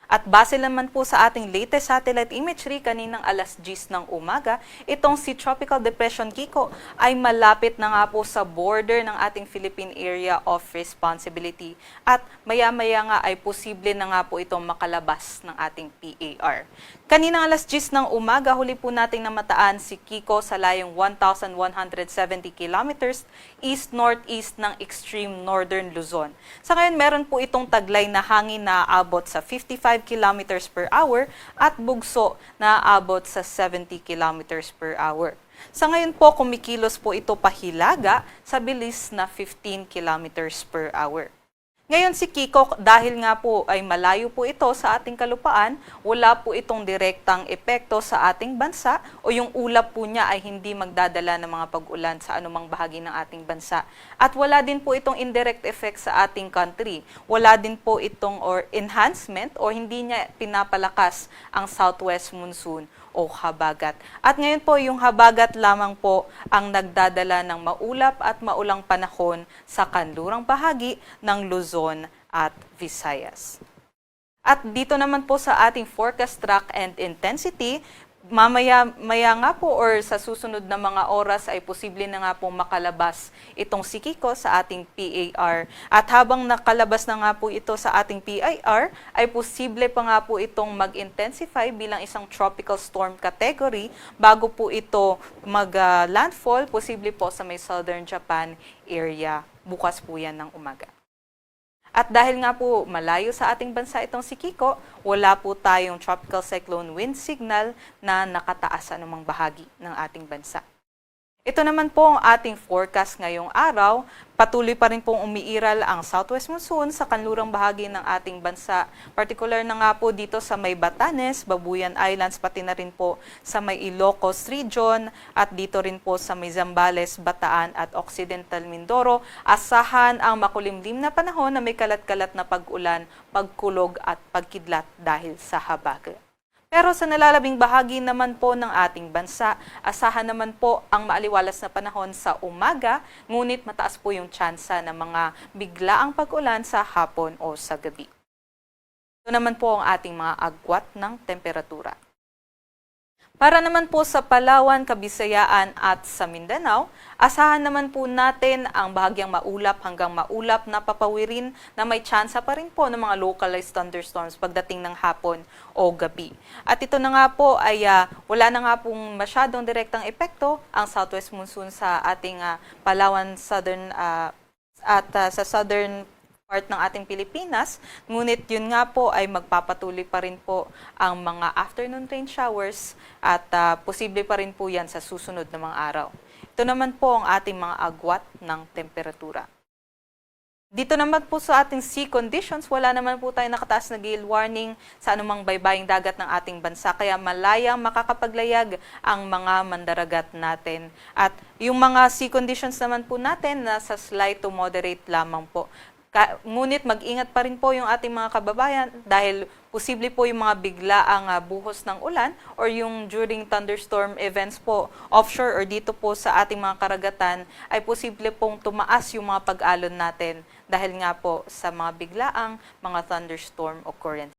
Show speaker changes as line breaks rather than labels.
At base naman po sa ating latest satellite imagery kaninang alas 10 ng umaga, itong si Tropical Depression Kiko ay malapit na nga po sa border ng ating Philippine Area of Responsibility at maya-maya nga ay posible na nga po itong makalabas ng ating PAR. Kaninang alas 10 ng umaga, huli po nating namataan si Kiko sa layong 1,170 kilometers east-northeast ng extreme northern Luzon. Sa ngayon, meron po itong taglay na hangin na aabot sa 55 kilometers per hour at bugso na aabot sa 70 kilometers per hour. Sa ngayon po, kumikilos po ito pahilaga sa bilis na 15 kilometers per hour. Ngayon si Kiko, dahil nga po ay malayo po ito sa ating kalupaan, wala po itong direktang epekto sa ating bansa o yung ulap po niya ay hindi magdadala ng mga pag-ulan sa anumang bahagi ng ating bansa. At wala din po itong indirect effect sa ating country. Wala din po itong enhancement o hindi niya pinapalakas ang southwest monsoon o habagat. At ngayon po, yung habagat lamang po ang nagdadala ng maulap at maulang panahon sa kanlurang bahagi ng Luzon at Visayas. At dito naman po sa ating forecast track and intensity, maya nga po or sa susunod na mga oras ay posible na nga po makalabas itong si Kiko sa ating PAR. At habang nakalabas na nga po ito sa ating PAR, ay posible pa nga po itong mag-intensify bilang isang tropical storm category bago po ito mag-landfall, posible po sa may southern Japan area. Bukas po yan ng umaga. At dahil nga po malayo sa ating bansa itong si Kiko, wala po tayong tropical cyclone wind signal na nakataas sa anumang bahagi ng ating bansa. Ito naman po ang ating forecast ngayong araw. Patuloy pa rin pong umiiral ang southwest monsoon sa kanlurang bahagi ng ating bansa. Particular na nga po dito sa may Batanes, Babuyan Islands, pati na rin po sa may Ilocos region at dito rin po sa may Zambales, Bataan at Occidental Mindoro. Asahan ang makulimlim na panahon na may kalat-kalat na pag-ulan, pagkulog at pagkidlat dahil sa habagat. Pero sa nalalabing bahagi naman po ng ating bansa, asahan naman po ang maaliwalas na panahon sa umaga, ngunit mataas po yung tsansa ng mga biglaang pag-ulan sa hapon o sa gabi. Ito naman po ang ating mga agwat ng temperatura. Para naman po sa Palawan, Kabisayaan at sa Mindanao, asahan naman po natin ang bahagyang maulap hanggang maulap na papawirin na may tsansa pa rin po ng mga localized thunderstorms pagdating ng hapon o gabi. At ito na nga po ay wala na nga pong masyadong direktang epekto ang southwest monsoon sa ating Palawan, southern sa southern part ng ating Pilipinas, ngunit yun nga po ay magpapatuloy pa rin po ang mga afternoon rain showers at posible pa rin po yan sa susunod na mga araw. Ito naman po ang ating mga agwat ng temperatura. Dito naman po sa ating sea conditions, wala naman po tayo nakataas na gale warning sa anumang baybaying dagat ng ating bansa, kaya malayang makakapaglayag ang mga mandaragat natin. At yung mga sea conditions naman po natin, nasa slight to moderate lamang po. Ngunit mag-ingat pa rin po yung ating mga kababayan dahil posible po yung mga biglaang buhos ng ulan or yung during thunderstorm events po offshore or dito po sa ating mga karagatan ay posible pong tumaas yung mga pag-alon natin dahil nga po sa mga biglaang mga thunderstorm occurrence.